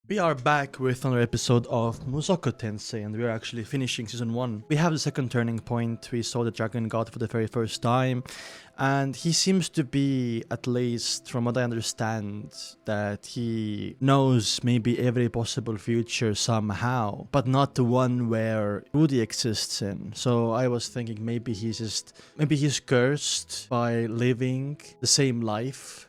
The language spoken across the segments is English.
We are back with another episode of Mushoku Tensei, and we are actually finishing season 1. We have the second turning point. We saw the dragon god for the very first time, and he seems to be, at least from what I understand, that he knows maybe every possible future somehow, but not the one where Rudy exists in. So I was thinking maybe he's cursed by living the same life.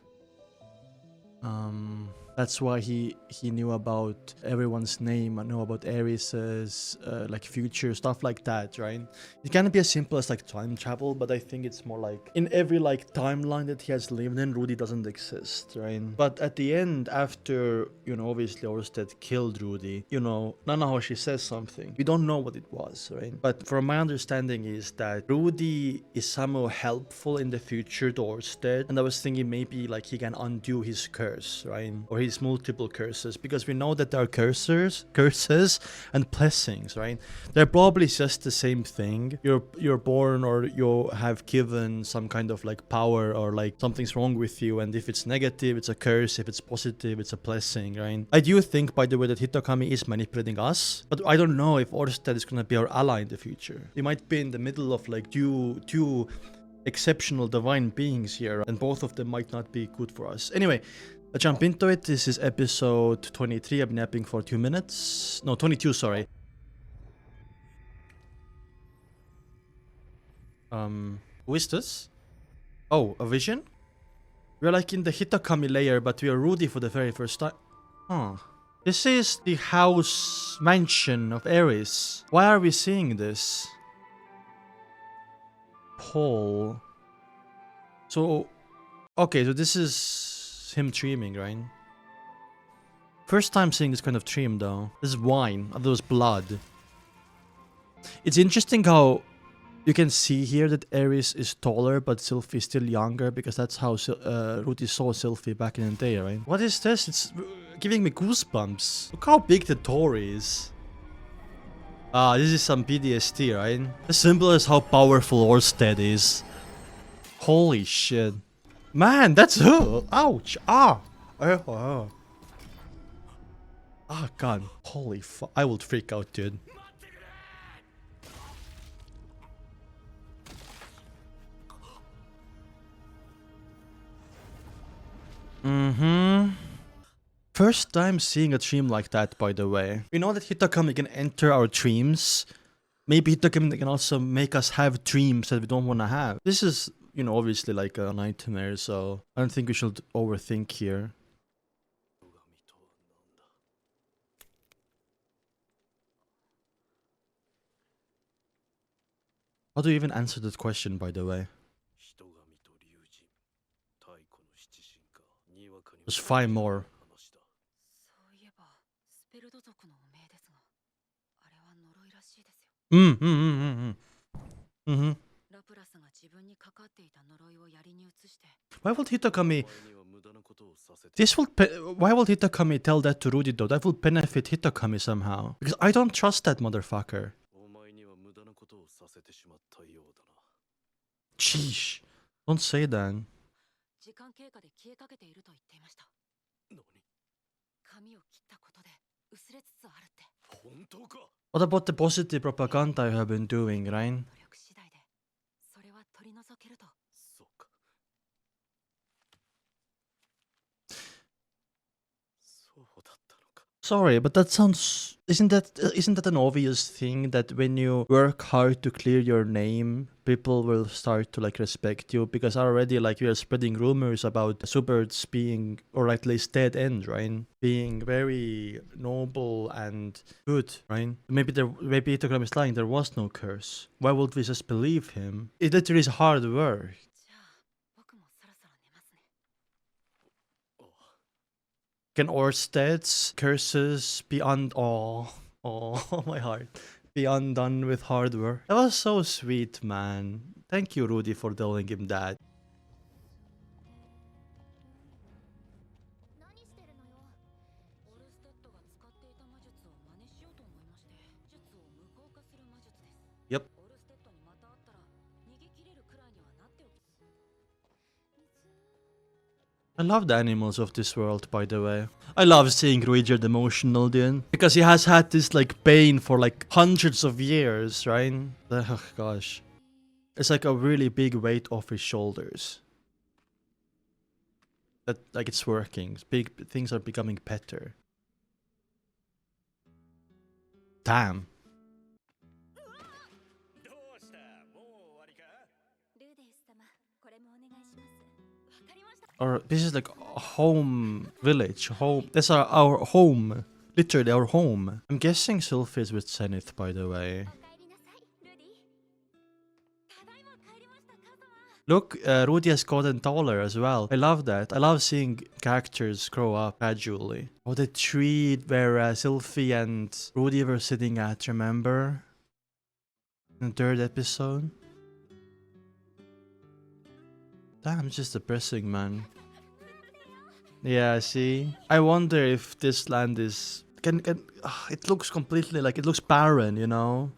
That's why he knew about everyone's name and know about Ares's like future stuff like that, right? It can be as simple as like time travel, but I think it's more like in every like timeline that he has lived in, Rudy doesn't exist, right? But at the end, after obviously Orsted killed Rudy, Nanahoshi says something. We don't know what it was, right? But from my understanding is that Rudy is somehow helpful in the future to Orsted, and I was thinking maybe like he can undo his curse, right? Or his multiple curses, because we know that there are curses and blessings, right? They're probably just the same thing. You're born, or you have given some kind of like power, or like something's wrong with you, and if it's negative, it's a curse. If it's positive, it's a blessing, right? I do think, by the way, that Hitokami is manipulating us, but I don't know if Orsted is gonna be our ally in the future. We might be in the middle of like two exceptional divine beings here, and both of them might not be good for us. Anyway, let's jump into it. This is episode 23. I've been napping for 2 minutes. No, 22, sorry. Who is this? Oh, a vision? We're like in the Hitokami layer, but we are Rudy for the very first time. Huh. This is the house mansion of Ares. Why are we seeing this? Paul. So, okay, so this is him dreaming, right? First time seeing this kind of dream, though. This is wine. There was blood. It's interesting how you can see here that Ares is taller, but Sylphie is still younger, because that's how Rudy saw Sylphie back in the day, right? What is this? It's giving me goosebumps. Look how big the door is. Ah, this is some PTSD, right? As simple as how powerful Orsted is. Holy shit. Man, that's... ouch! Ah! Oh. Ah, god. Holy fuck. I will freak out, dude. First time seeing a dream like that, by the way. We know that Hitokami can enter our dreams. Maybe Hitokami can also make us have dreams that we don't want to have. This is, obviously like a nightmare, so I don't think we should overthink here. How do you even answer that question, by the way? There's 5 more. Why would Hitokami... Why would Hitokami tell that to Rudy, though? That will benefit Hitokami somehow. Because I don't trust that motherfucker. Sheesh. Don't say that. What about the positive propaganda you have been doing, right? Sorry, but that sounds... Isn't that an obvious thing, that when you work hard to clear your name, people will start to like respect you? Because already like we are spreading rumors about Suberts being, or at least dead end, right? Being very noble and good, right? Maybe Hitokami is lying. There was no curse. Why would we just believe him? It literally is hard work. Can Orsted's curses be oh my heart, be undone with hard work? That was so sweet, man. Thank you, Rudy, for telling him that. Yep. I love the animals of this world, by the way. I love seeing Ruijerd emotional, dude. Because he has had this, like, pain for, like, hundreds of years, right? Oh, gosh. It's like a really big weight off his shoulders. That, like, it's working. Big things are becoming better. Damn. Or this is like a home village. Home. That's our home. Literally our home. I'm guessing Sylph is with Zenith, by the way. Look, Rudy has gotten taller as well. I love that. I love seeing characters grow up gradually. Oh, the tree where Sylphie and Rudy were sitting at, remember? In the third episode. Damn, it's just depressing, man. Yeah, see? I wonder if this land is... it looks completely like... It looks barren, you know?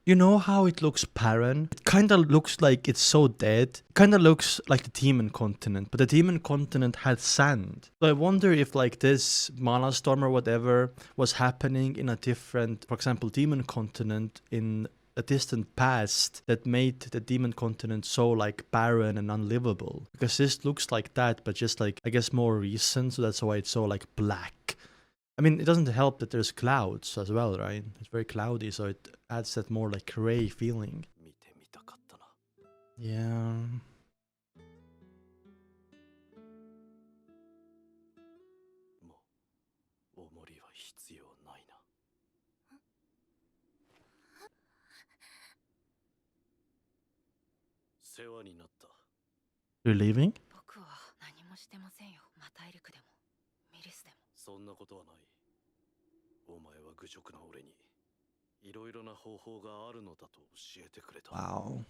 You know how it looks barren? It kinda looks like it's so dead. It kinda looks like the Demon Continent, but the Demon Continent had sand. So I wonder if like this Mana Storm or whatever was happening in a different, for example, Demon Continent in a distant past that made the Demon Continent so like barren and unlivable. Because this looks like that, but just like, I guess more recent, so that's why it's so like black. I mean, it doesn't help that there's clouds as well, right? It's very cloudy, so it adds that more like gray feeling. Yeah. You're leaving? Wow.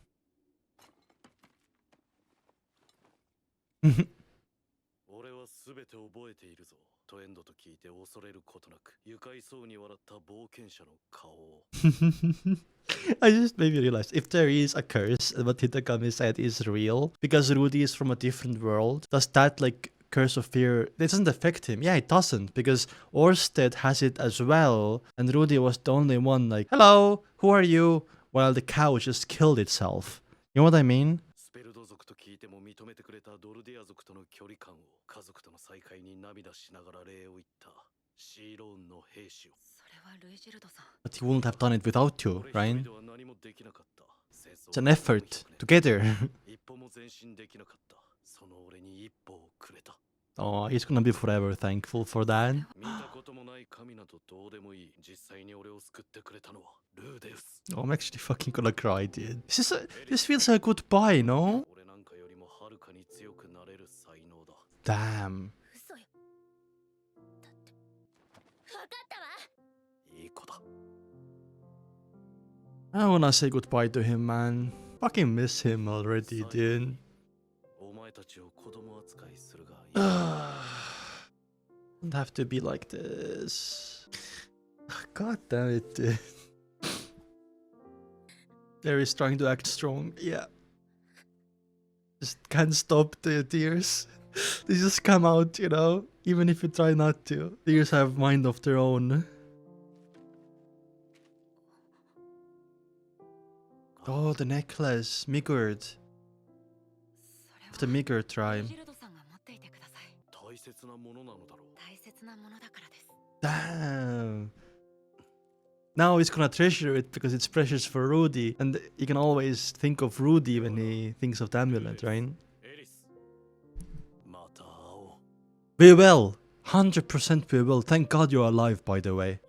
I just maybe realized if there is a curse and what Hitakami said is real because Rudy is from a different world, does that like curse of fear, it doesn't affect him? Yeah, it doesn't, because Orsted has it as well, and Rudy was the only one like, hello, who are you? While the cow just killed itself. You know what I mean? But he wouldn't have done it without you, right? It's an effort, together. Oh, he's gonna be forever thankful for that. Oh, I'm actually fucking gonna cry, dude. This feels like a goodbye, no? Damn. I wanna say goodbye to him, man. Fucking miss him already, dude. Don't have to be like this. God damn it, dude. There is trying to act strong. Yeah. Just can't stop the tears. They just come out, you know? Even if you try not to. Tears have mind of their own. Oh, the necklace. Migurd. Of the Migurd tribe. Damn. Now he's gonna treasure it because it's precious for Rudy. And he can always think of Rudy when he thinks of the amulet, right? We will. 100% we will. Thank God you're alive, by the way.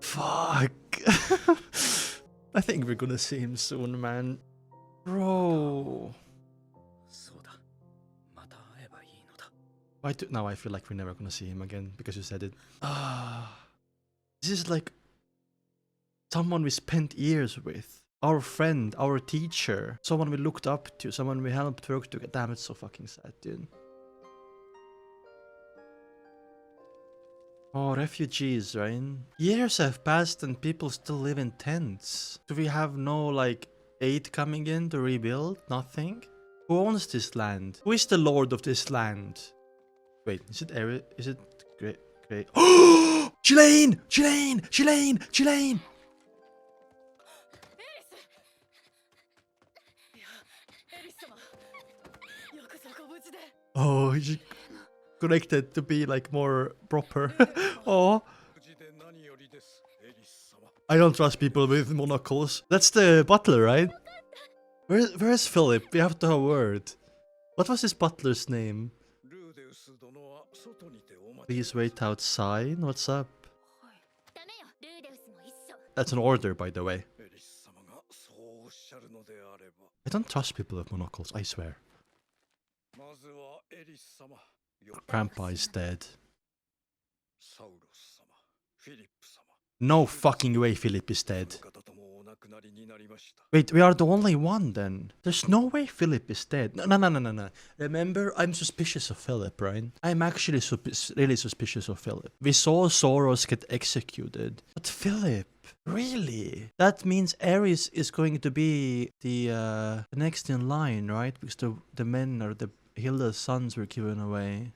Fuck. I think we're gonna see him soon, man. Bro. Now I feel like we're never gonna see him again because you said it. This is like someone we spent years with. our friend, our teacher, someone we looked up to, someone we helped work together. Damn, it's so fucking sad, dude. Oh, refugees, right? Years have passed and people still live in tents. Do we have no, like, aid coming in to rebuild? Nothing? Who owns this land? Who is the lord of this land? Wait, is it Eric? Is it great? Great. Oh, Chilane! Chilane! Chilane! Chilane! Oh, he corrected to be like more proper. Oh, I don't trust people with monocles. That's the butler, right? Where's Philip? We have to have a word. What was his butler's name? Please wait outside. What's up? That's an order, by the way. I don't trust people with monocles, I swear. Grandpa is dead. No fucking way Philip is dead. Wait, we are the only one then. There's no way Philip is dead. No. Remember, I'm suspicious of Philip, right? I'm actually really suspicious of Philip. We saw Soros get executed. But Philip, really? That means Ares is going to be the next in line, right? Because the men or the Hilda's sons were given away.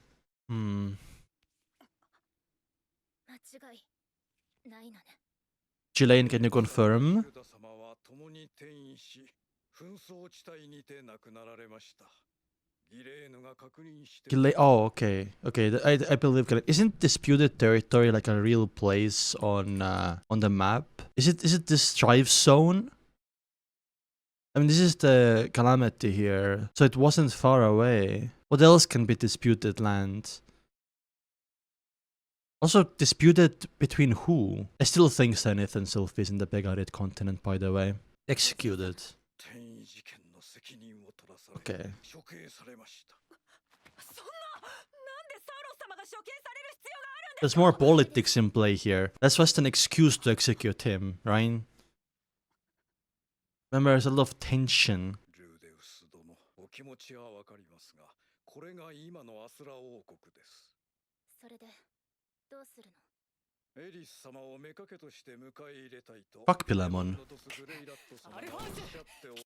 Jelaine, can you confirm? Oh, okay. Okay, I believe. Isn't disputed territory like a real place on the map? Is it this strife zone? I mean, this is the calamity here, so it wasn't far away. What else can be disputed land? Also, disputed between who? I still think Zenith and Sylph is in the Begarit continent, by the way. Executed. Okay. There's more politics in play here. That's just an excuse to execute him, right? Remember, there's a lot of tension. Fuck Pilemon.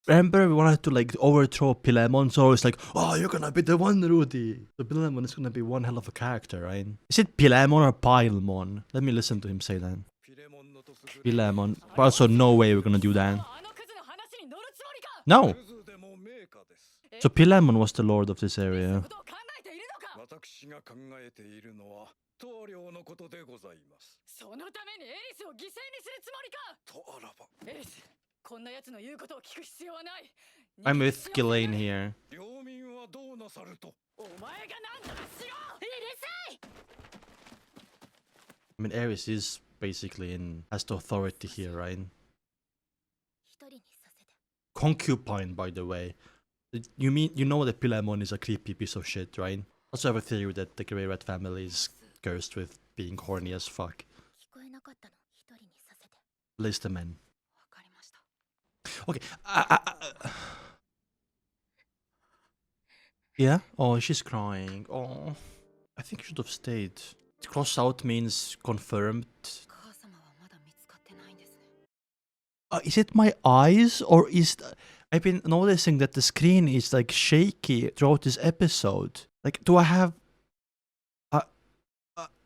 Remember, we wanted to like overthrow Pilemon, so it's like, oh, you're gonna be the one, Rudy. So Pilemon is gonna be one hell of a character, right? Is it Pilemon or Pilemon? Let me listen to him say that. Pilemon. But also, no way we're gonna do that. No! So Pilemon was the lord of this area. I'm with Ghislaine here. I mean, Ares is basically has the authority here, right? Concubine, by the way. You know that Pilemon is a creepy piece of shit, right? Also have a theory that the Grey Rat family is cursed with being horny as fuck. List the men. Okay. Yeah? Oh, she's crying. Oh. I think you should have stayed. Cross out means confirmed. Is it my eyes or is... I've been noticing that the screen is like shaky throughout this episode. Like, do I have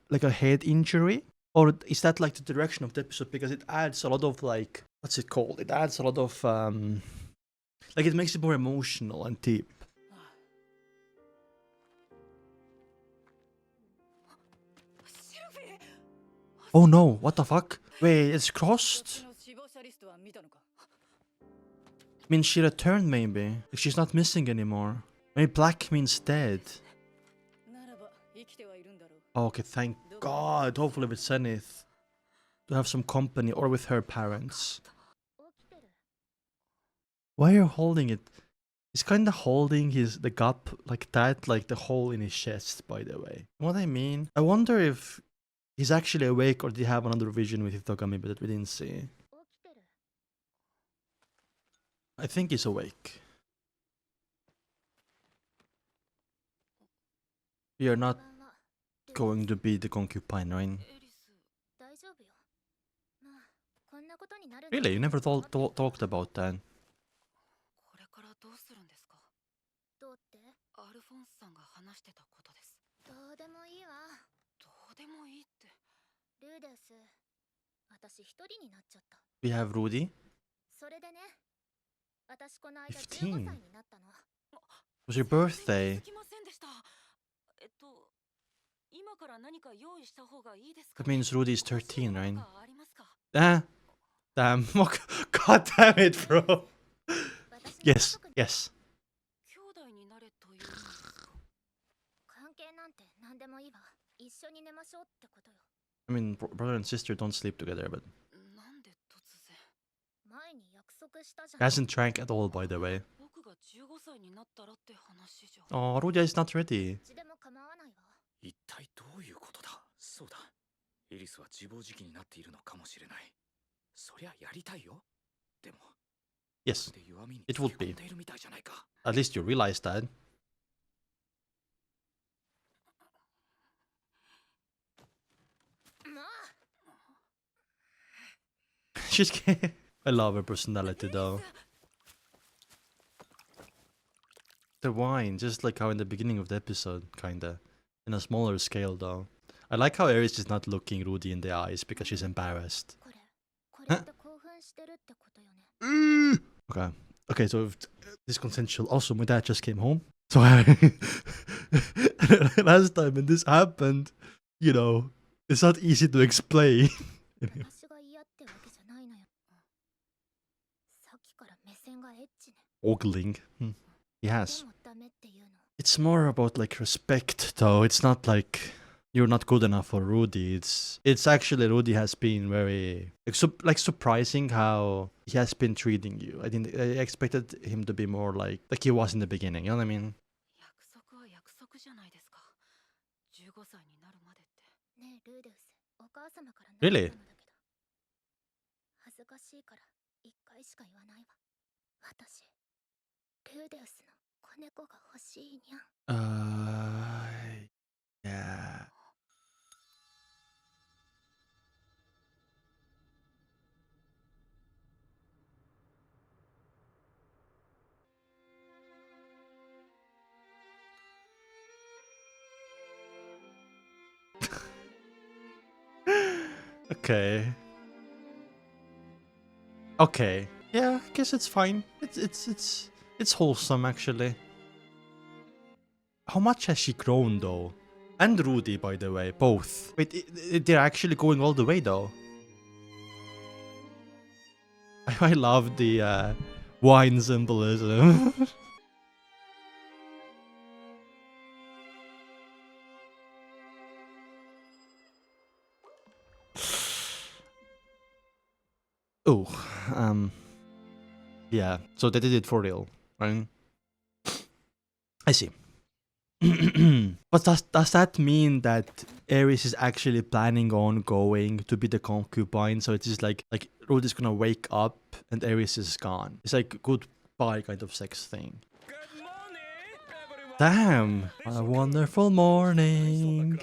like a head injury? Or is that like the direction of the episode? Because it adds a lot of like, what's it called? It adds a lot of, like it makes it more emotional and deep. Oh no, what the fuck? Wait, it's crossed? I mean, she returned maybe. Like, she's not missing anymore. Maybe black means dead. Oh, okay, thank God. Hopefully with Zenith. To have some company or with her parents. Why are you holding it? He's kind of holding the gap like that, like the hole in his chest, by the way. You know what I mean? I wonder if he's actually awake or did he have another vision with Hitogami but that we didn't see. I think he's awake. We are not going to be the concubine, right? Really? You never talked about that. We have Rudy. 15. It was your birthday. That means Rudy is 13, right? Ah, damn. God damn it, bro. Yes, yes. I mean, brother and sister don't sleep together, but... He hasn't drank at all, by the way. Oh, Rudy is not ready. Yes, it would be. At least you realize that. She's I love her personality though. The wine, just like how in the beginning of the episode, kinda. In a smaller scale though. I like how Aries is not looking Rudy in the eyes because she's embarrassed. Huh? Okay. Okay, so this consensual. Also, my dad just came home. So last time when this happened, you know, it's not easy to explain. Ogling. Yes. It's more about like respect though. It's not like you're not good enough for Rudy. It's actually Rudy has been very like surprising how he has been treating you. I expected him to be more like he was in the beginning, you know what I mean? Really? Yeah. Okay. Okay. Yeah, I guess it's fine. It's wholesome actually. How much has she grown though? And Rudy, by the way, both. Wait, they're actually going all the way though. I love the wine symbolism. Oh, yeah. So they did it for real, right? I see. But does that mean that Ares is actually planning on going to be the concubine? So it is like Rudy's gonna wake up and Ares is gone. It's like goodbye kind of sex thing. Damn! What a wonderful morning.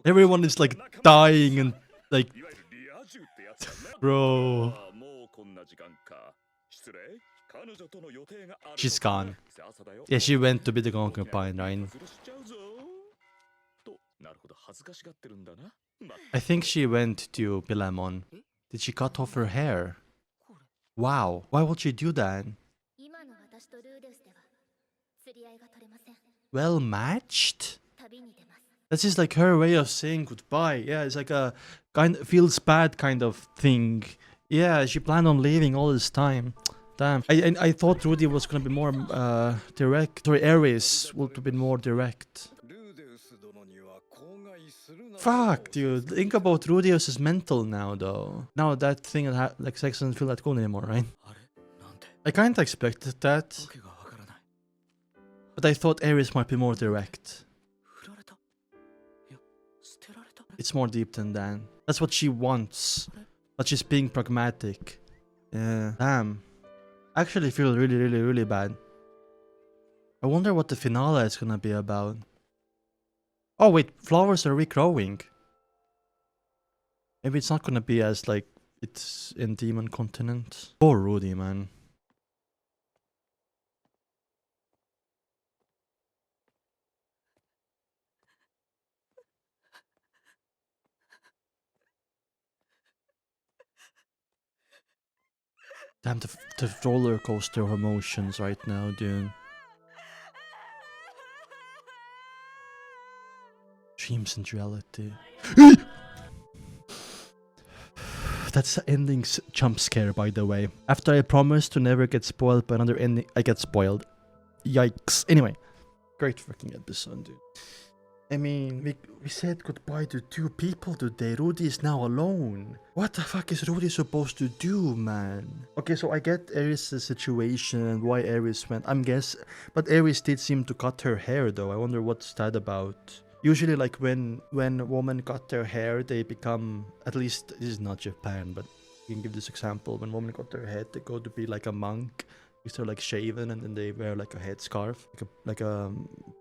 Everyone is like dying and like, bro. She's gone. Yeah, she went to be the concubine, right? I think she went to Pilamon. Did she cut off her hair? Wow, why would she do that? Well matched? That's just like her way of saying goodbye. Yeah, it's like a feels bad kind of thing. Yeah, she planned on leaving all this time. Damn. I thought Rudy was gonna be more direct. Sorry, Ares would have been more direct. Fuck, dude. Think about Rudius is mental now, though. Now that thing like sex doesn't feel that cool anymore, right? I kinda expected that. But I thought Ares might be more direct. It's more deep than that. That's what she wants. But she's being pragmatic. Yeah. Damn. I actually feel really, really, really bad. I wonder what the finale is gonna be about. Oh wait, flowers are regrowing. Maybe it's not gonna be as like it's in Demon Continent. Poor Rudy, man. Damn, the roller coaster of emotions right now, dude. Dreams and reality. That's the ending's jump scare, by the way. After I promised to never get spoiled by another ending, I get spoiled. Yikes. Anyway, great freaking episode, dude. I mean, we said goodbye to 2 people today. Rudy is now alone. What the fuck is Rudy supposed to do, man? Okay, so I get Ares' situation and why Ares went. But Ares did seem to cut her hair, though. I wonder what's that about. Usually, like when a woman cut their hair, they become, at least this is not Japan, but you can give this example. When women cut their head, they go to be like a monk. They're like shaven and then they wear like a headscarf, like a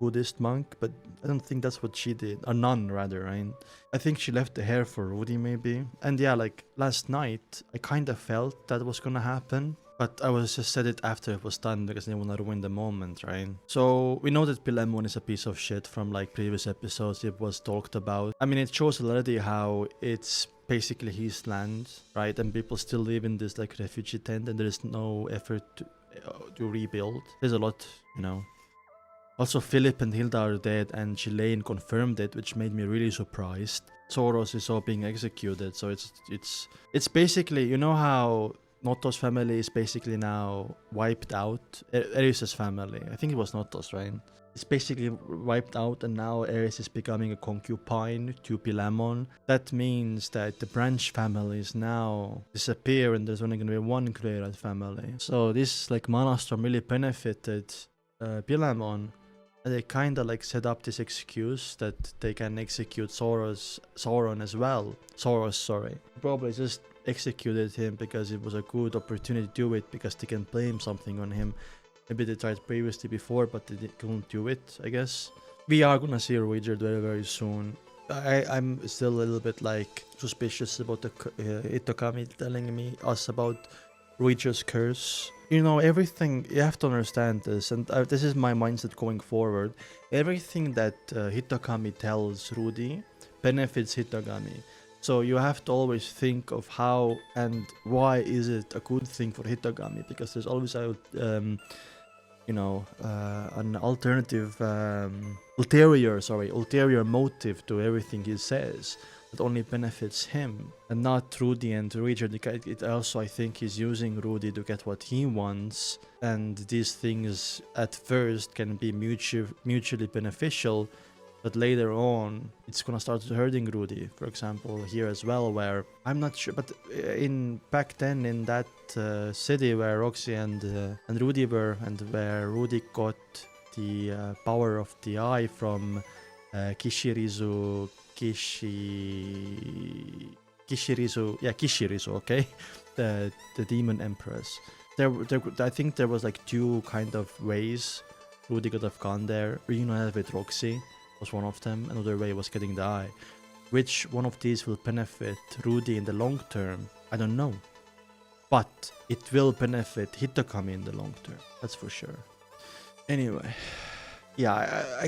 Buddhist monk. But I don't think that's what she did, a nun rather, right? I think she left the hair for Rudy maybe. And yeah, like last night, I kind of felt that was gonna happen. But I was just said it after it was done because I didn't want to ruin the moment, right? So we know that Pilemon is a piece of shit from like previous episodes it was talked about. I mean, it shows already how it's basically his land, right? And people still live in this like refugee tent and there is no effort to rebuild. There's a lot, you know. Also, Philip and Hilda are dead and Ghislaine confirmed it, which made me really surprised. Soros is all being executed, so it's basically, you know how Noto's family is basically now wiped out. Ares' family, I think it was Noto's, right? It's basically wiped out and now Ares is becoming a concubine to Pilemon. That means that the branch families now disappear and there's only going to be one Clearlight family. So this like Manastorm really benefited Pilemon. And they kind of like set up this excuse that they can execute Sauron as well. Soros, sorry. Probably just executed him because it was a good opportunity to do it because they can blame something on him. Maybe they tried previously before, but they couldn't do it, I guess. We are gonna see Richard very, very soon. I'm still a little bit like suspicious about the Itokami telling us about Richard's curse. You know, everything, you have to understand this, and this is my mindset going forward. Everything that Hitokami tells Rudy benefits Hitokami. So you have to always think of how and why is it a good thing for Hitokami, because there's always a an alternative, ulterior motive to everything he says that only benefits him and not Rudy and Richard. It also, I think, he's using Rudy to get what he wants, and these things at first can be mutually beneficial, but later on it's gonna start hurting Rudy. For example, here as well, where I'm not sure, but back then in that city where Roxy and Rudy were, and where Rudy got the power of the eye from Kishirizu, okay, the demon empress. I think there was like 2 kind of ways Rudy could have gone there. Reunited with Roxy was one of them. Another way was getting the eye. Which one of these will benefit Rudy in the long term? I don't know. But it will benefit Hitokami in the long term. That's for sure. Anyway. Yeah,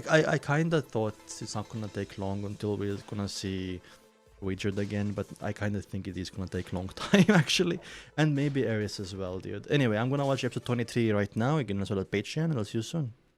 I kind of thought it's not going to take long until we're going to see Richard again. But I kind of think it is going to take a long time, actually. And maybe Ares as well, dude. Anyway, I'm going to watch episode 23 right now. Again, as well at Patreon. And I'll see you soon.